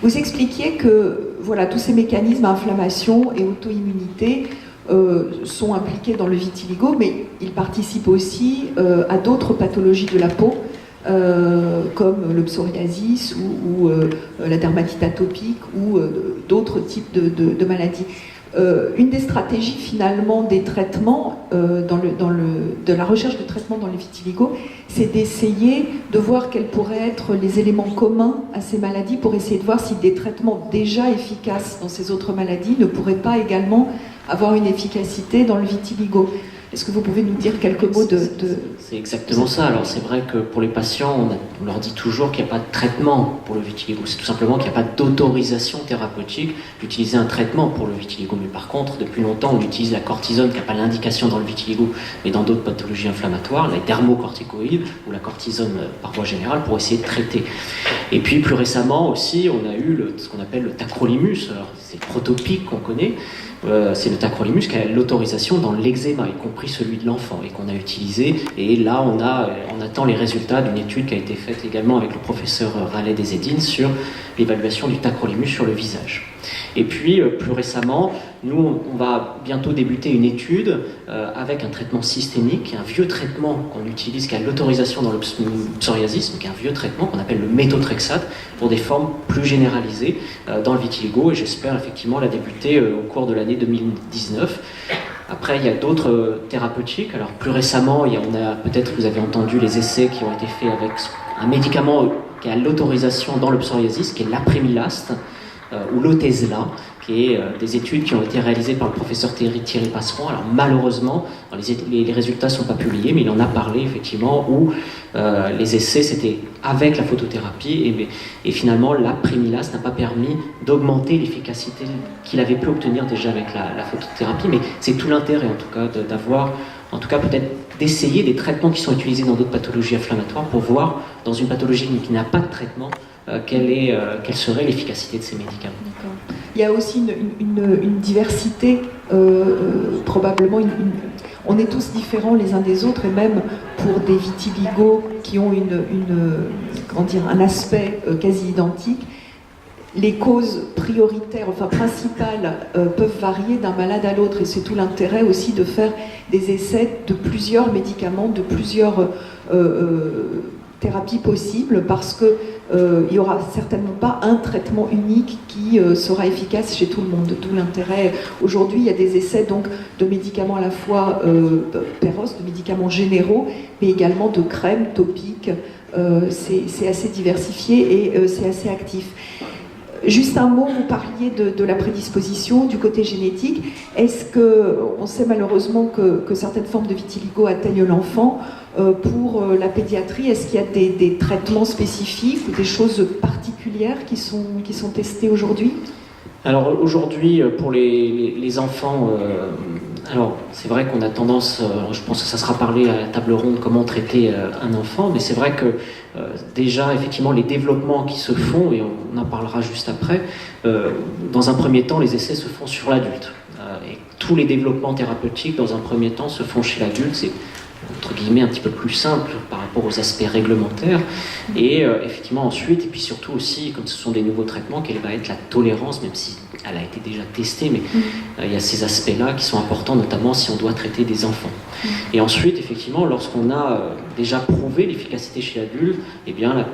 Vous expliquiez que voilà, tous ces mécanismes, inflammation et auto-immunité, sont impliqués dans le vitiligo, mais ils participent aussi à d'autres pathologies de la peau, comme le psoriasis ou la dermatite atopique ou d'autres types de maladies. Une des stratégies finalement des traitements, de la recherche de traitement dans les vitiligo, c'est d'essayer de voir quels pourraient être les éléments communs à ces maladies pour essayer de voir si des traitements déjà efficaces dans ces autres maladies ne pourraient pas également avoir une efficacité dans le vitiligo. Est-ce que vous pouvez nous dire quelques mots C'est exactement ça. Alors c'est vrai que pour les patients, on leur dit toujours qu'il n'y a pas de traitement pour le vitiligo. C'est tout simplement qu'il n'y a pas d'autorisation thérapeutique d'utiliser un traitement pour le vitiligo. Mais par contre, depuis longtemps, on utilise la cortisone qui n'a pas l'indication dans le vitiligo, mais dans d'autres pathologies inflammatoires, la dermocorticoïde ou la cortisone par voie générale pour essayer de traiter. Et puis plus récemment aussi, on a eu ce qu'on appelle le tacrolimus. Alors c'est le protopique qu'on connaît. C'est le tacrolimus qui a l'autorisation dans l'eczéma, y compris celui de l'enfant, et qu'on a utilisé. Et là, on attend les résultats d'une étude qui a été faite également avec le professeur Raleigh Desedines sur l'évaluation du tacrolimus sur le visage. Et puis, plus récemment, nous, on va bientôt débuter une étude avec un traitement systémique, un vieux traitement qu'on utilise, qui a l'autorisation dans le psoriasis, qui est un vieux traitement qu'on appelle le méthotrexate, pour des formes plus généralisées dans le vitiligo, et j'espère effectivement la débuter au cours de l'année 2019. Après, il y a d'autres thérapeutiques. Alors, plus récemment, peut-être vous avez entendu les essais qui ont été faits avec un médicament qui a l'autorisation dans le psoriasis, qui est l'apremilast, ou l'Otezla, qui est des études qui ont été réalisées par le professeur Thierry Passeron. Alors malheureusement, les résultats ne sont pas publiés, mais il en a parlé effectivement, où les essais c'était avec la photothérapie, et finalement l'apremilast n'a pas permis d'augmenter l'efficacité qu'il avait pu obtenir déjà avec la photothérapie, mais c'est tout l'intérêt en tout cas d'avoir, en tout cas peut-être d'essayer des traitements qui sont utilisés dans d'autres pathologies inflammatoires pour voir dans une pathologie qui n'a pas de traitement quelle serait l'efficacité de ces médicaments. D'accord. Il y a aussi une diversité, probablement, on est tous différents les uns des autres, et même pour des vitiligos qui ont un aspect quasi identique, les causes prioritaires, enfin principales, peuvent varier d'un malade à l'autre, et c'est tout l'intérêt aussi de faire des essais de plusieurs médicaments, de plusieurs thérapies possibles, parce que il n'y aura certainement pas un traitement unique qui sera efficace chez tout le monde. D'où l'intérêt. Aujourd'hui, il y a des essais donc, de médicaments à la fois péros, de médicaments généraux, mais également de crèmes topiques. C'est assez diversifié et c'est assez actif. Juste un mot, vous parliez de la prédisposition, du côté génétique. Est-ce qu'on sait malheureusement que certaines formes de vitiligo atteignent l'enfant? Pour la pédiatrie, est-ce qu'il y a des traitements spécifiques ou des choses particulières qui sont testées aujourd'hui? Alors aujourd'hui, pour les enfants, alors c'est vrai qu'on a tendance, je pense que ça sera parlé à la table ronde, comment traiter un enfant, mais c'est vrai que déjà, effectivement, les développements qui se font, et on en parlera juste après, dans un premier temps, les essais se font sur l'adulte. Et tous les développements thérapeutiques, dans un premier temps, se font chez l'adulte. C'est entre guillemets un petit peu plus simple par rapport aux aspects réglementaires, et effectivement ensuite, et puis surtout aussi, comme ce sont des nouveaux traitements, quelle va être la tolérance, même si elle a été déjà testée, mais il y a ces aspects-là qui sont importants, notamment si on doit traiter des enfants. Et ensuite, effectivement, lorsqu'on a déjà prouvé l'efficacité chez l'adulte, eh bien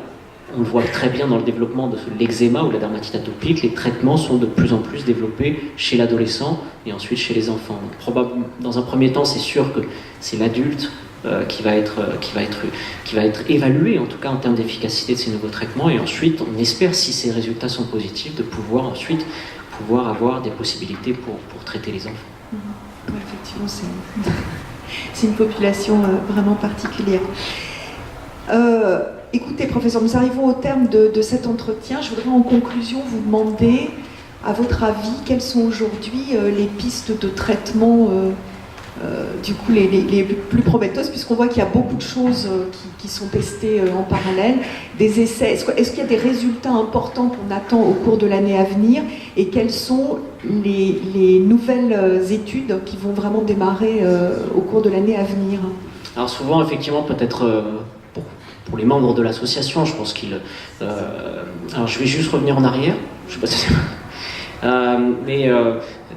on le voit très bien dans le développement de l'eczéma ou la dermatite atopique, les traitements sont de plus en plus développés chez l'adolescent et ensuite chez les enfants. Donc, dans un premier temps, c'est sûr que c'est l'adulte qui va être évalué, en tout cas en termes d'efficacité de ces nouveaux traitements, et ensuite on espère, si ces résultats sont positifs, de pouvoir ensuite avoir des possibilités pour traiter les enfants. Oui, effectivement, c'est une population vraiment particulière. Écoutez, professeur, nous arrivons au terme de cet entretien. Je voudrais en conclusion vous demander, à votre avis, quelles sont aujourd'hui les pistes de traitement du coup les plus prometteuses, puisqu'on voit qu'il y a beaucoup de choses qui sont testées en parallèle, des essais. Est-ce qu'il y a des résultats importants qu'on attend au cours de l'année à venir, et quelles sont les nouvelles études qui vont vraiment démarrer au cours de l'année à venir? Alors souvent, effectivement, peut-être pour les membres de l'association, je pense qu'ils... alors je vais juste revenir en arrière, je sais pas si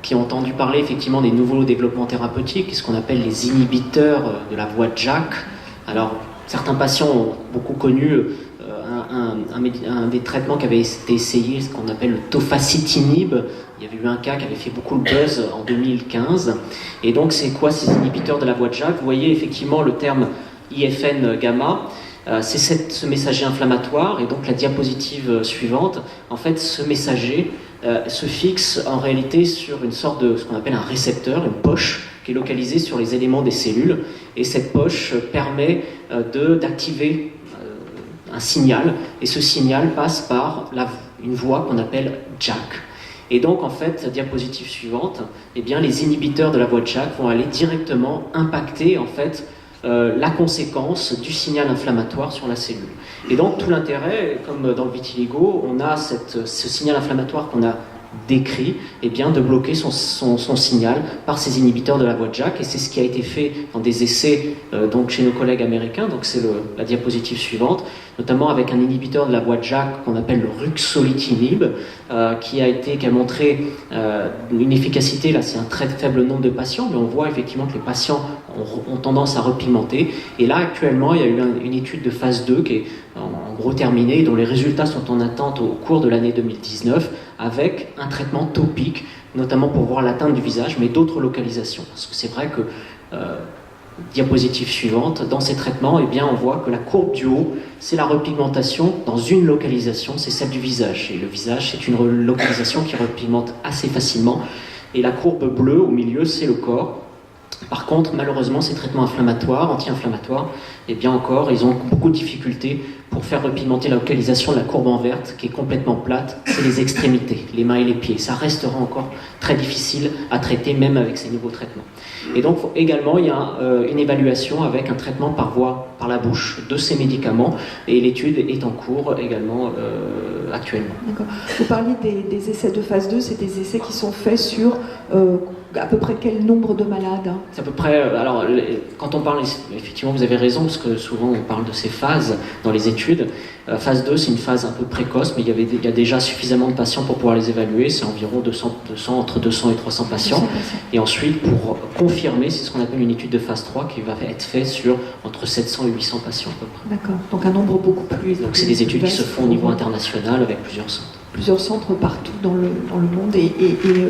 qui ont entendu parler effectivement des nouveaux développements thérapeutiques, ce qu'on appelle les inhibiteurs de la voie de Jack. Alors, certains patients ont beaucoup connu un des traitements qui avait été essayé, ce qu'on appelle le tofacitinib. Il y avait eu un cas qui avait fait beaucoup le buzz en 2015. Et donc, c'est quoi ces inhibiteurs de la voie de Jack? Vous voyez effectivement le terme IFN gamma. C'est ce messager inflammatoire, et donc la diapositive suivante, en fait, ce messager se fixe en réalité sur une sorte de ce qu'on appelle un récepteur, une poche, qui est localisée sur les éléments des cellules, et cette poche permet d'activer un signal, et ce signal passe par une voie qu'on appelle JAK. Et donc, en fait, la diapositive suivante, eh bien, les inhibiteurs de la voie de JAK vont aller directement impacter, en fait, la conséquence du signal inflammatoire sur la cellule. Et donc tout l'intérêt, comme dans le vitiligo, on a ce signal inflammatoire qu'on a décrit, eh bien, de bloquer son signal par ces inhibiteurs de la voie de JAK, et c'est ce qui a été fait dans des essais donc chez nos collègues américains. Donc c'est la diapositive suivante, notamment avec un inhibiteur de la voie de JAK qu'on appelle le ruxolitinib, qui a montré une efficacité, là c'est un très faible nombre de patients, mais on voit effectivement que les patients ont tendance à repigmenter. Et là actuellement il y a eu une étude de phase 2 qui est en gros terminée, dont les résultats sont en attente au cours de l'année 2019, avec un traitement topique, notamment pour voir l'atteinte du visage, mais d'autres localisations. Parce que c'est vrai que, diapositive suivante, dans ces traitements, eh bien, on voit que la courbe du haut, c'est la repigmentation dans une localisation, c'est celle du visage. Et le visage, c'est une localisation qui repigmente assez facilement. Et la courbe bleue au milieu, c'est le corps. Par contre, malheureusement, ces traitements inflammatoires, anti-inflammatoires, eh bien encore, ils ont beaucoup de difficultés pour faire repigmenter la localisation de la courbe en verte, qui est complètement plate, c'est les extrémités, les mains et les pieds. Ça restera encore très difficile à traiter, même avec ces nouveaux traitements. Et donc, également, il y a une évaluation avec un traitement par la bouche de ces médicaments, et l'étude est en cours également actuellement. D'accord. Vous parliez des essais de phase 2, c'est des essais qui sont faits sur à peu près quel nombre de malades? C'est à peu près, alors quand on parle, effectivement vous avez raison, parce que souvent on parle de ces phases dans les études. Phase 2 c'est une phase un peu précoce, mais il y a déjà suffisamment de patients pour pouvoir les évaluer, c'est environ entre 200 et 300 patients. Et ensuite pour confirmer, c'est ce qu'on appelle une étude de phase 3 qui va être faite sur entre 700 et 800 patients à peu près. D'accord, donc un nombre beaucoup plus... Donc c'est des études qui se font au niveau international avec plusieurs centres. Plusieurs centres partout dans le monde, et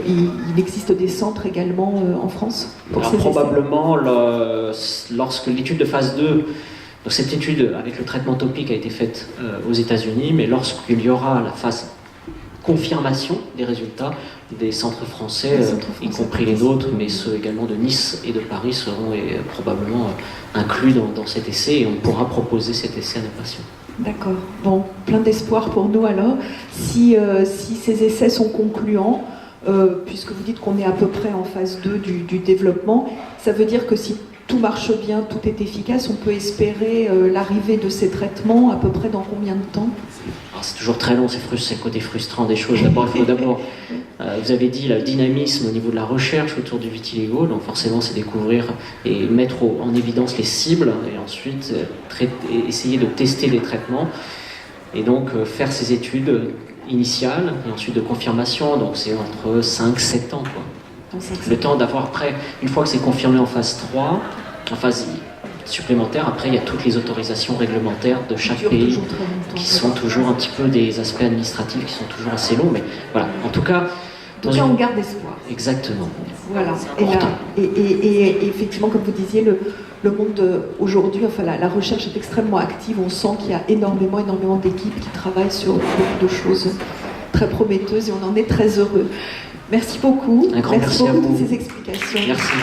il existe des centres également en France pour Alors, ces probablement, lorsque l'étude de phase 2, donc cette étude avec le traitement topique a été faite aux États-Unis, mais lorsqu'il y aura la phase confirmation des résultats, des centres français, y compris les nôtres, mais ceux également de Nice et de Paris seront probablement inclus dans cet essai, et on pourra proposer cet essai à nos patients. D'accord. Bon, plein d'espoir pour nous alors. Si ces essais sont concluants, puisque vous dites qu'on est à peu près en phase 2 du développement, ça veut dire que si tout marche bien, tout est efficace, on peut espérer l'arrivée de ces traitements à peu près dans combien de temps? Alors, c'est toujours très long, c'est le côté frustrant des choses. D'abord, il faut vous avez dit le dynamisme au niveau de la recherche autour du vitiligo, donc forcément c'est découvrir et mettre en évidence les cibles, et ensuite essayer de tester les traitements, et donc faire ces études initiales, et ensuite de confirmation, donc c'est entre 5-7 ans, quoi. Le temps d'avoir après, une fois que c'est confirmé en phase 3, en phase supplémentaire, après il y a toutes les autorisations réglementaires de chaque pays, qui sont toujours un petit peu des aspects administratifs qui sont toujours assez longs, mais voilà, en tout cas... on garde espoir. Exactement. Voilà. Et effectivement, comme vous disiez, le monde aujourd'hui, enfin la recherche est extrêmement active. On sent qu'il y a énormément d'équipes qui travaillent sur beaucoup de choses très prometteuses, et on en est très heureux. Merci beaucoup. Un grand merci beaucoup à vous. de ces explications. Merci.